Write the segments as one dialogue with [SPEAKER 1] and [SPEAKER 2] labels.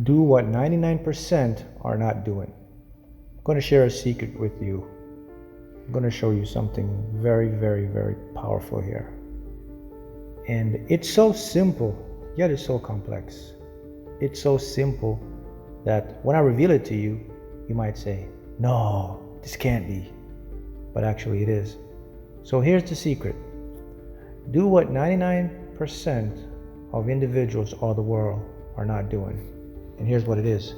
[SPEAKER 1] Do what 99% are not doing. I'm going to share a secret with you. I'm going to show you something very, very, very powerful here. And it's so simple, yet it's so complex. It's so simple that when I reveal it to you, you might say, no, this can't be. But actually it is. So here's the secret. Do what 99% of individuals or the world are not doing. And here's what it is.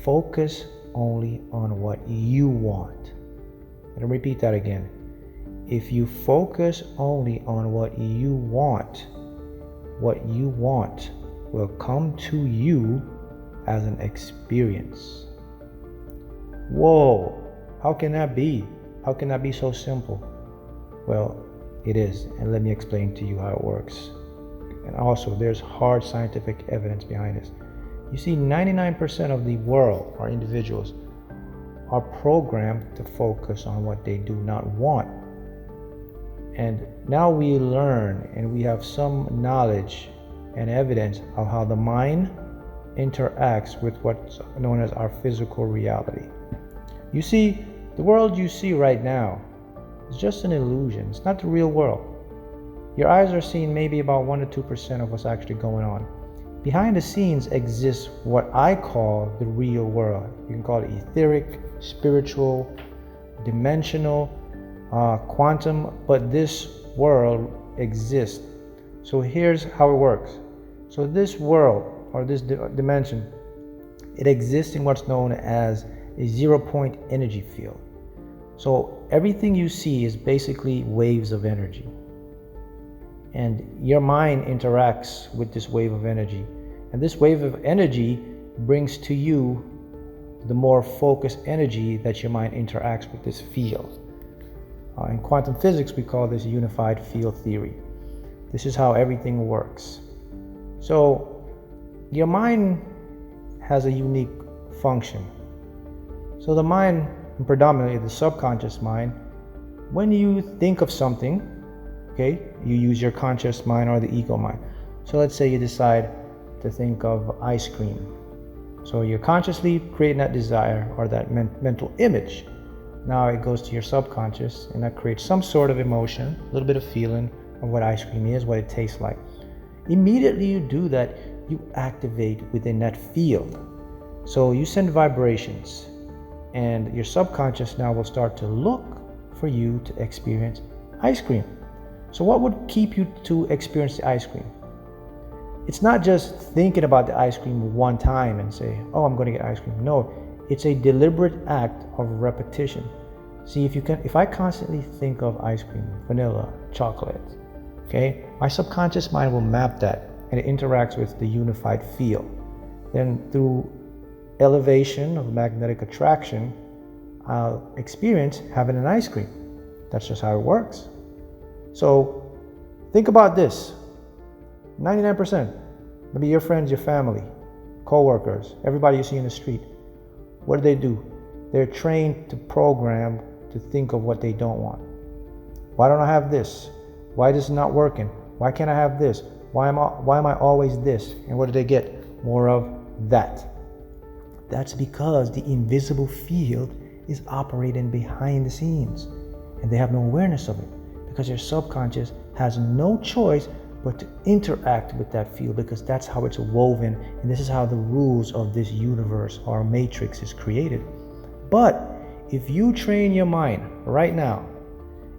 [SPEAKER 1] Focus only on what you want. And I'll repeat that again. If you focus only on what you want will come to you as an experience. Whoa, how can that be? How can that be so simple? Well, it is, and let me explain to you how it works. And also, there's hard scientific evidence behind this. You see, 99% of the world, or individuals, are programmed to focus on what they do not want. And now we learn and we have some knowledge and evidence of how the mind interacts with what's known as our physical reality. You see, the world you see right now is just an illusion. It's not the real world. Your eyes are seeing maybe about 1 to 2% of what's actually going on. Behind the scenes exists what I call the real world. You can call it etheric, spiritual, dimensional, quantum, but this world exists. So here's how it works. So this world, or this dimension, it exists in what's known as a 0-point energy field. So everything you see is basically waves of energy. And your mind interacts with this wave of energy. And this wave of energy brings to you the more focused energy that your mind interacts with this field. In quantum physics, we call this unified field theory. This is how everything works. So your mind has a unique function. So the mind, predominantly the subconscious mind, when you think of something, okay, you use your conscious mind or the ego mind. So let's say you decide to think of ice cream. So you're consciously creating that desire or that mental image. Now it goes to your subconscious and that creates some sort of emotion, a little bit of feeling of what ice cream is, what it tastes like. Immediately you do that, you activate within that field. So you send vibrations and your subconscious now will start to look for you to experience ice cream. So what would keep you to experience the ice cream? It's not just thinking about the ice cream one time and say, oh, I'm going to get ice cream. No, it's a deliberate act of repetition. See, if I constantly think of ice cream, vanilla, chocolate, okay, my subconscious mind will map that and it interacts with the unified field. Then through elevation of magnetic attraction, I'll experience having an ice cream. That's just how it works. So think about this. 99%, maybe your friends, your family, co-workers, everybody you see in the street, what do? They're trained to program to think of what they don't want. Why don't I have this? Why this is not working? Why can't I have this? Why am I always this? And what do they get? More of that. That's because the invisible field is operating behind the scenes and they have no awareness of it because your subconscious has no choice but to interact with that field because that's how it's woven and this is how the rules of this universe or matrix is created. But if you train your mind right now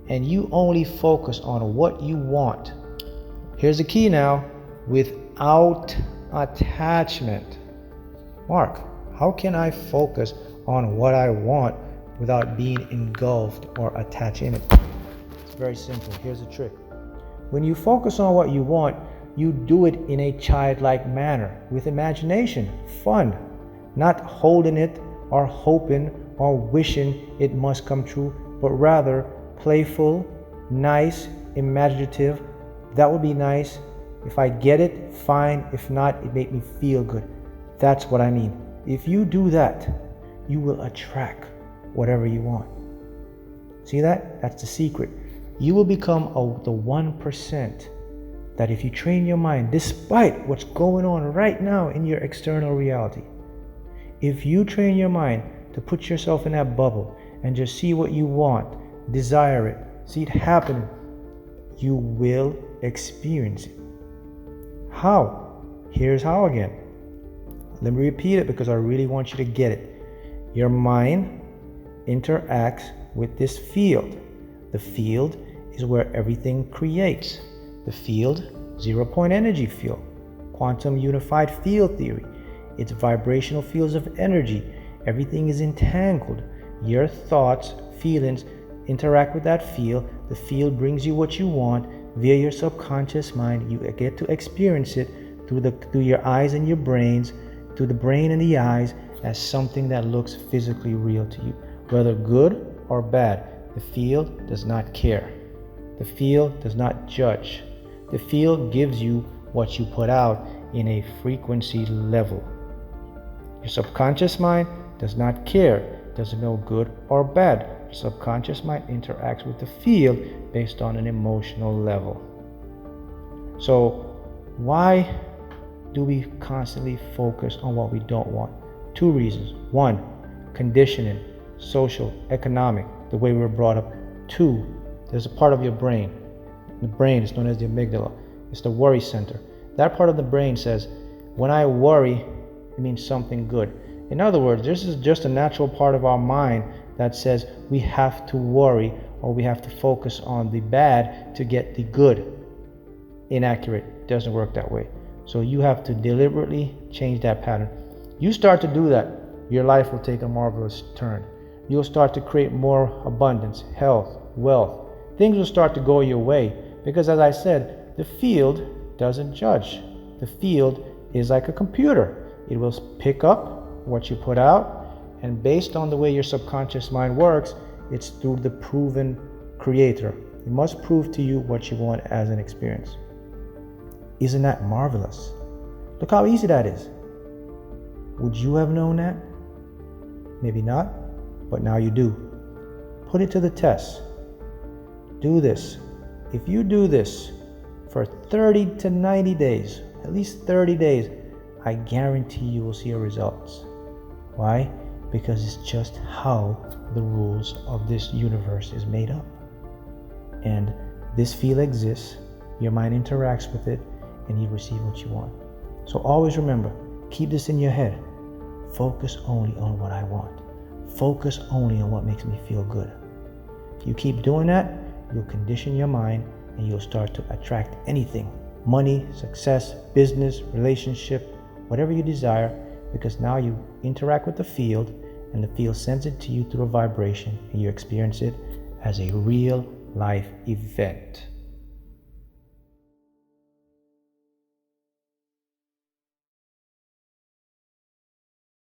[SPEAKER 1] and you only focus on what you want, here's the key now, without attachment. Mark, how can I focus on what I want without being engulfed or attached in it? It's very simple. Here's the trick. When you focus on what you want, you do it in a childlike manner, with imagination, fun, not holding it or hoping or wishing it must come true, but rather playful, nice, imaginative. That would be nice. If I get it, fine. If not, it made me feel good. That's what I mean. If you do that, you will attract whatever you want. See that? That's the secret. You will become the 1% that if you train your mind, despite what's going on right now in your external reality, if you train your mind to put yourself in that bubble and just see what you want, desire it, see it happening, you will experience it. How? Here's how again. Let me repeat it because I really want you to get it. Your mind interacts with this field. The field is where everything creates. The field, zero-point energy field, quantum unified field theory. It's vibrational fields of energy. Everything is entangled. Your thoughts, feelings interact with that field. The field brings you what you want via your subconscious mind. You get to experience it through your eyes and your brains, through the brain and the eyes, as something that looks physically real to you. Whether good or bad, the field does not care. The field does not judge. The field gives you what you put out in a frequency level. Your subconscious mind does not care, doesn't know good or bad. Your subconscious mind interacts with the field based on an emotional level. So why do we constantly focus on what we don't want? Two reasons. One, conditioning, social, economic, the way we were brought up. Two, there's a part of your brain. The brain is known as the amygdala. It's the worry center. That part of the brain says, when I worry, it means something good. In other words, this is just a natural part of our mind that says we have to worry or we have to focus on the bad to get the good. Inaccurate. It doesn't work that way. So you have to deliberately change that pattern. You start to do that, your life will take a marvelous turn. You'll start to create more abundance, health, wealth. Things will start to go your way because, as I said, the field doesn't judge. The field is like a computer. It will pick up what you put out, and based on the way your subconscious mind works, it's through the proven creator. It must prove to you what you want as an experience. Isn't that marvelous? Look how easy that is. Would you have known that? Maybe not, but now you do. Put it to the test. Do this. If you do this for 30 to 90 days, at least 30 days, I guarantee you will see your results. Why? Because it's just how the rules of this universe is made up. And this field exists, your mind interacts with it, and you receive what you want. So always remember, keep this in your head. Focus only on what I want. Focus only on what makes me feel good. If you keep doing that, you'll condition your mind and you'll start to attract anything. Money, success, business, relationship, whatever you desire, because now you interact with the field and the field sends it to you through a vibration and you experience it as a real life event.